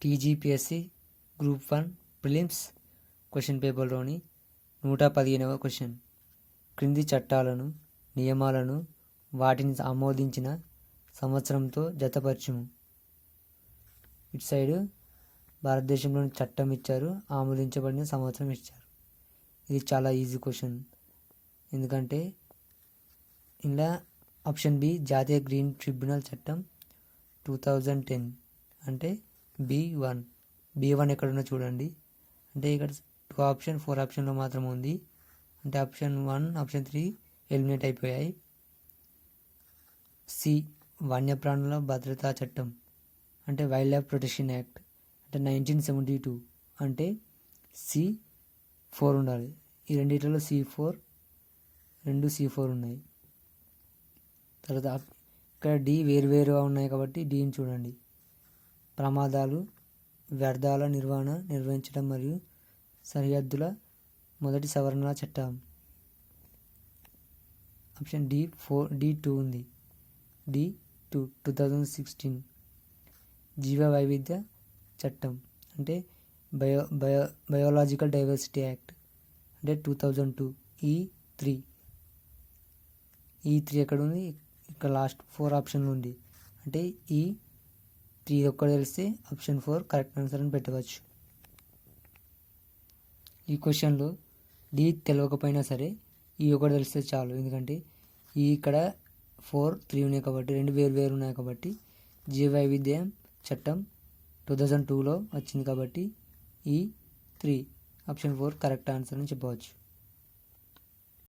TGPSC group 1 prelims question పేపర్లోని 115వ question. క్రింది చట్టాలను, నియమాలను వాటిని ఆమోదించిన సంవత్సరంతో జతపరచుము. ఇటు సైడ్ భారతదేశంలోని చట్టం ఇచ్చారు, ఆమోదించబడిన సంవత్సరం ఇచ్చారు. ఇది చాలా ఈజీ క్వశ్చన్, ఎందుకంటే ఇలా ఆప్షన్ బి జాతీయ గ్రీన్ ట్రిబ్యునల్ చట్టం 2010 అంటే B1 ఎక్కడున్నా చూడండి. అంటే ఇక్కడ 2 ఆప్షన్ 4 ఆప్షన్లో మాత్రం ఉంది. అంటే ఆప్షన్ 1 ఆప్షన్ 3 ఎలిమినేట్ అయిపోయాయి. సి వన్యప్రాణుల భద్రతా చట్టం అంటే వైల్డ్ లైఫ్ ప్రొటెక్షన్ యాక్ట్ అంటే 1972 అంటే C4 ఉండాలి. ఈ రెండిట్లో C4 ఉన్నాయి. తర్వాత ఇక్కడ డి వేరువేరుగా ఉన్నాయి కాబట్టి డీని చూడండి. ప్రమాదాలు, వ్యర్థాల నిర్వహణ నిర్వహించడం మరియు సరిహద్దుల మొదటి సవరణ చట్టం. ఆప్షన్ D2 ఉంది. D2 2016. జీవ వైవిధ్య చట్టం అంటే బయోలాజికల్ డైవర్సిటీ యాక్ట్ అంటే 2002. E3 ఎక్కడ ఉంది? ఇక్కడ లాస్ట్ 4 ఆప్షన్లు ఉంది. అంటే E3 ఒక్కటి తెలిస్తే ఆప్షన్ 4 కరెక్ట్ ఆన్సర్ అని పెట్టవచ్చు. ఈ క్వశ్చన్లో డి తెలియకపోయినా సరే ఈ ఒకటి తెలిస్తే చాలు, ఎందుకంటే ఇక్కడ 4, 3 ఉన్నాయి కాబట్టి, 2 వేరు ఉన్నాయి కాబట్టి జీవ వైవిధ్యం చట్టం 2002లో వచ్చింది కాబట్టి E3 ఆప్షన్ 4 కరెక్ట్ ఆన్సర్ అని చెప్పవచ్చు.